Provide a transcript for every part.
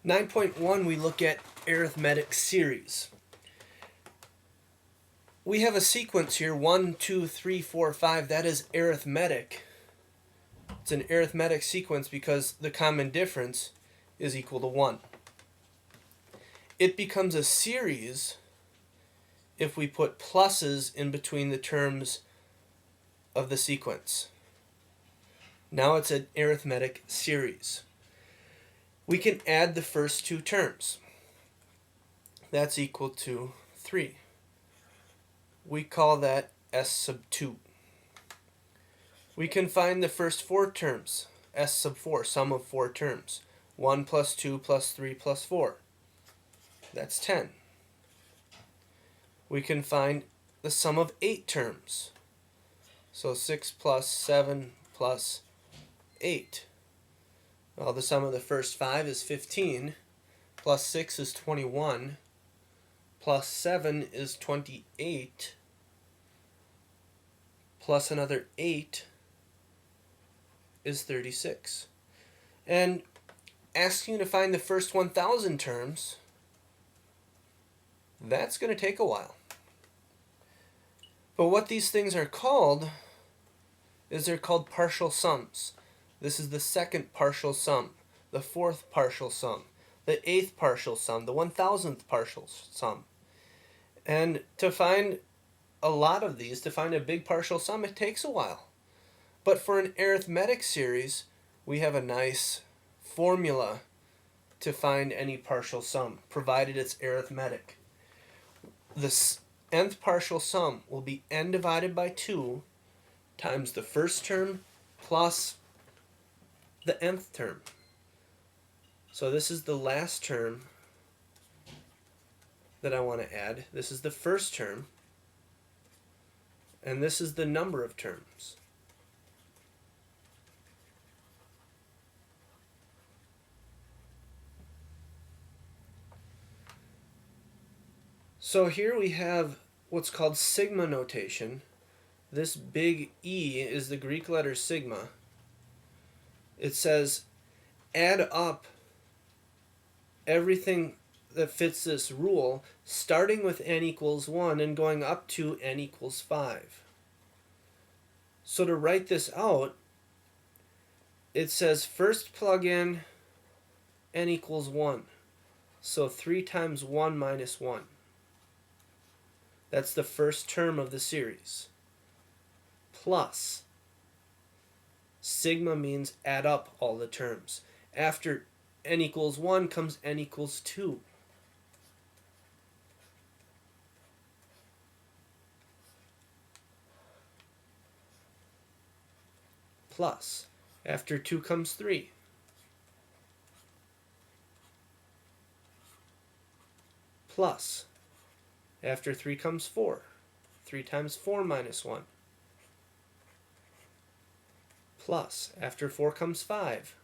9.1, we look at arithmetic series. We have a sequence here, 1, 2, 3, 4, 5. That is arithmetic. It's an arithmetic sequence because the common difference is equal to 1. It becomes a series if we put pluses in between the terms of the sequence. Now it's an arithmetic series. We can add the first two terms. That's equal to 3. We call that s sub 2. We can find the first four terms, s sub 4, sum of four terms. 1 plus 2 plus 3 plus 4. That's 10. We can find the sum of 8 terms. So 6 plus 7 plus 8. Well, the sum of the first 5 is 15, plus 6 is 21, plus 7 is 28, plus another 8 is 36. And asking you to find the first 1,000 terms, that's going to take a while. But what these things are called is they're called partial sums. This is the second partial sum, the fourth partial sum, the eighth partial sum, the 1,000th partial sum. And to find a lot of these, to find a big partial sum, it takes a while. But for an arithmetic series, we have a nice formula to find any partial sum, provided it's arithmetic. The nth partial sum will be n divided by 2 times the first term plus the nth term. So this is the last term that I want to add. This is the first term, and this is the number of terms. So here we have what's called sigma notation. This big E is the Greek letter sigma. It says add up everything that fits this rule, starting with n equals 1 and going up to n equals 5. So to write this out, it says first plug in n equals 1. So 3 times 1 minus 1. That's the first term of the series. Plus, sigma means add up all the terms. After n equals 1 comes n equals 2. Plus, after 2 comes 3. Plus, after 3 comes 4. 3 times 4 minus 1. Plus, after 4 comes 5.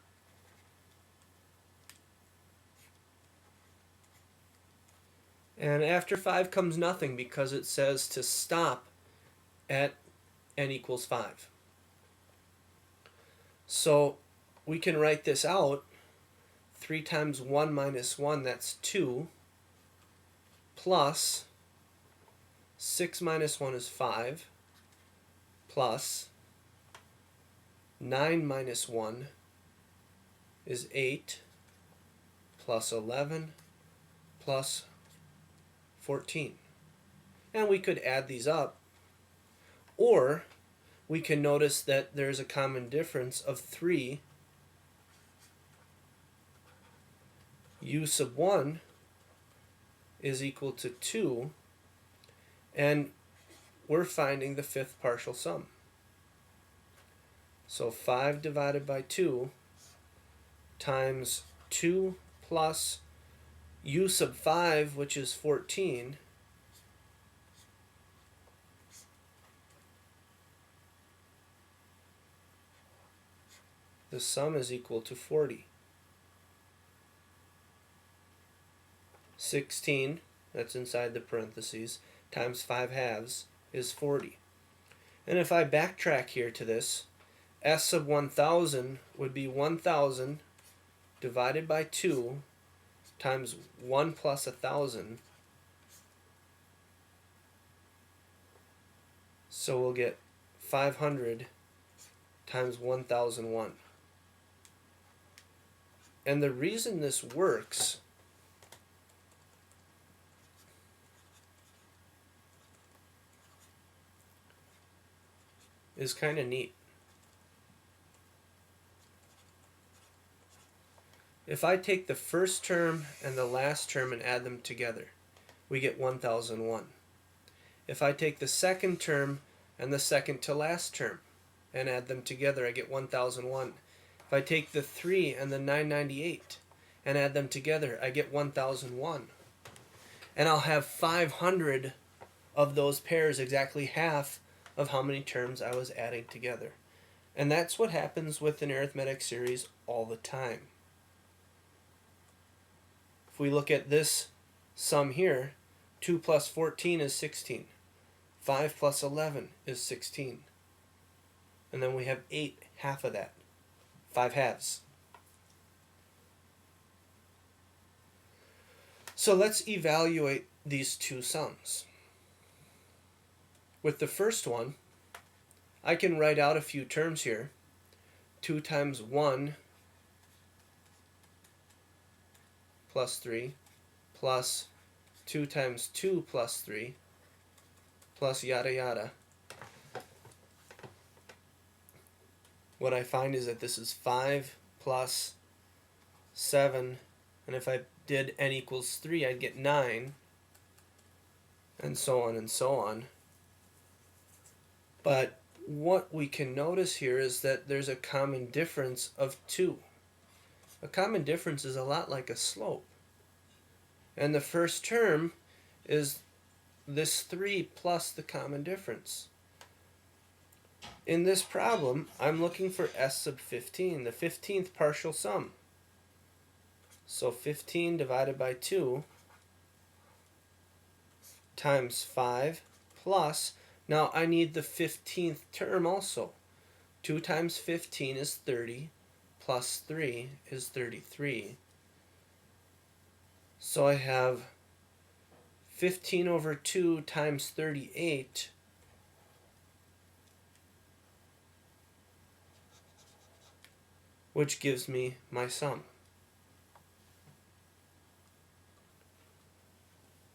And after 5 comes nothing because it says to stop at n equals 5. So we can write this out. 3 times 1 minus 1, that's 2. Plus 6 minus 1 is 5. Plus 9 minus 1 is 8. Plus 11 plus 14. And we could add these up. Or we can notice that there's a common difference of 3. U sub 1 is equal to 2. And we're finding the fifth partial sum. So 5 divided by 2 times 2 plus u sub 5, which is 14, the sum is equal to 40. 16, that's inside the parentheses, times 5 halves is 40. And if I backtrack here to this, s sub 1,000 would be 1,000 divided by 2 times 1 plus 1,000. So we'll get 500 times 1001. And the reason this works is kind of neat. If I take the first term and the last term and add them together, we get 1001. If I take the second term and the second to last term and add them together, I get 1001. If I take the 3 and the 998 and add them together, I get 1001. And I'll have 500 of those pairs, exactly half of how many terms I was adding together. And that's what happens with an arithmetic series all the time. If we look at this sum here, 2 plus 14 is 16. 5 plus 11 is 16. And then we have 8, half of that. 5 halves. So let's evaluate these two sums. With the first one, I can write out a few terms here. 2 times 1 plus 3 plus 2 times 2 plus 3 plus yada yada. What I find is that this is 5 plus 7, and if I did n equals 3, I'd get 9, and so on and so on. But what we can notice here is that there's a common difference of 2. A common difference is a lot like a slope. And the first term is this 3 plus the common difference. In this problem, I'm looking for s sub 15, the 15th partial sum. So 15 divided by 2 times 5 plus, now I need the 15th term also. 2 times 15 is 30, plus 3 is 33. So I have 15 over 2 times 38, which gives me my sum,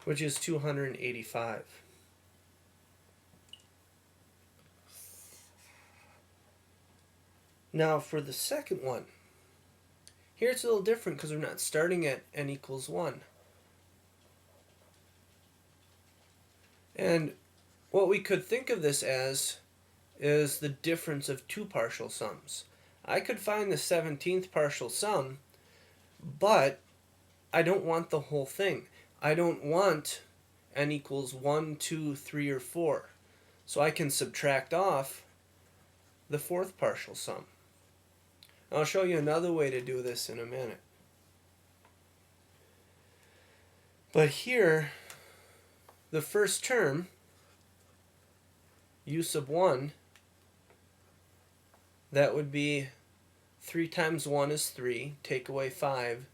which is 285. Now for the second one, here it's a little different because we're not starting at n equals 1. And what we could think of this as is the difference of two partial sums. I could find the 17th partial sum, but I don't want the whole thing. I don't want n equals 1, 2, 3, or 4. So I can subtract off the fourth partial sum. I'll show you another way to do this in a minute. But here, the first term, u sub 1, that would be 3 times 1 is 3, take away 5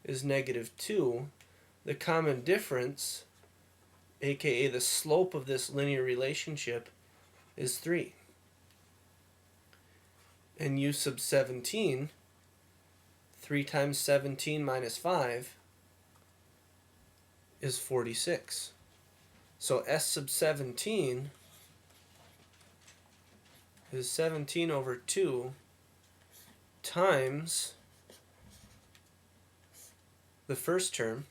is negative 2. The common difference, aka the slope of this linear relationship, is 3. And u sub 17, 3 times 17 minus 5 is 46. So s sub 17 is 17 over 2 times the first term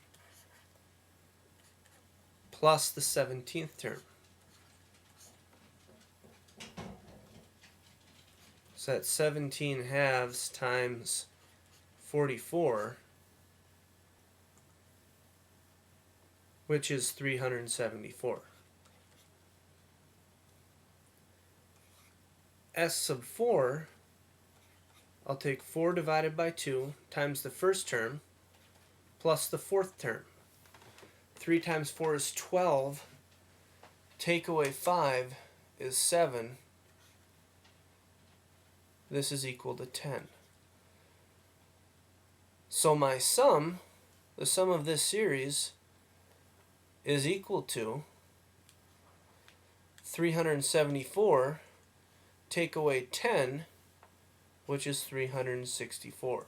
plus the 17th term. So that's 17 halves times 44, which is 374. S sub 4, I'll take 4 divided by 2 times the first term plus the fourth term. 3 times 4 is 12. Take away 5 is 7. This is equal to 10. So my sum the sum of this series is equal to 374 take away 10, which is 364.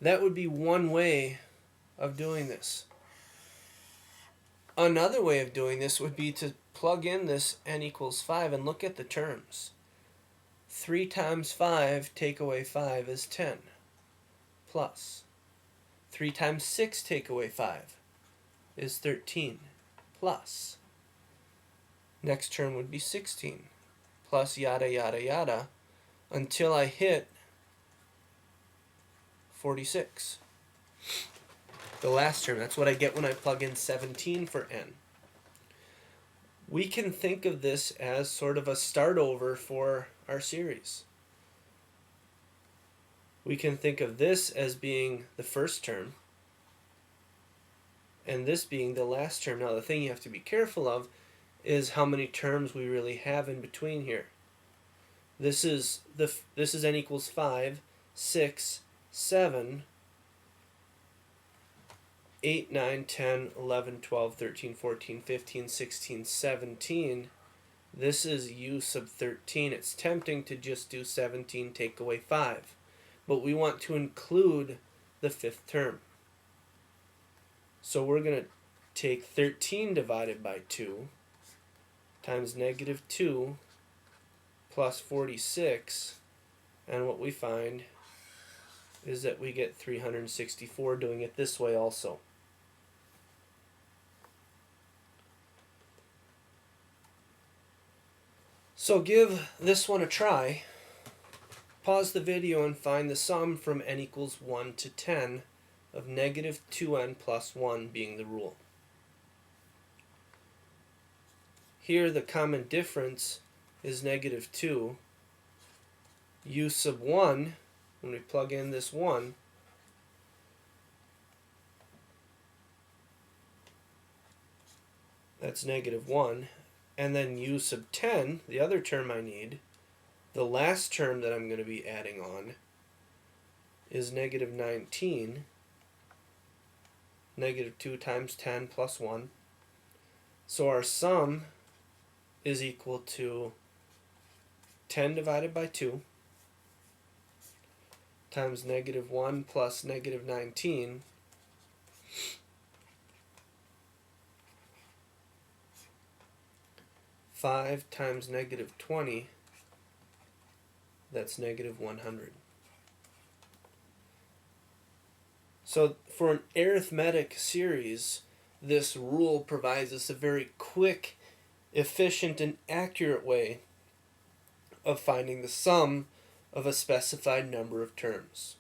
That would be one way of doing this. Another way of doing this would be to plug in this n equals 5 and look at the terms. 3 times 5 take away 5 is 10, plus 3 times 6 take away 5 is 13, plus next term would be 16, plus yada yada yada until I hit 46. The last term, that's what I get when I plug in 17 for n. We can think of this as sort of a start over for our series. We can think of this as being the first term and this being the last term. Now the thing you have to be careful of is how many terms we really have in between here. This is n equals 5, 6, 7, 8, 9, 10, 11, 12, 13, 14, 15, 16, 17. This is u sub 13. It's tempting to just do 17 take away 5. But we want to include the fifth term. So we're going to take 13 divided by 2 times negative 2 plus 46. And what we find is that we get 364 doing it this way also. So give this one a try. Pause the video and find the sum from n equals 1 to 10 of negative 2n plus 1 being the rule. Here the common difference is negative 2. U sub 1, when we plug in this 1, that's negative 1. And then u sub 10, the other term I need, the last term that I'm going to be adding on, is negative 19. Negative 2 times 10 plus 1. So our sum is equal to 10 divided by 2 times negative 1 plus negative 19 5 times negative 20, that's negative 100. So for an arithmetic series, this rule provides us a very quick, efficient, and accurate way of finding the sum of a specified number of terms.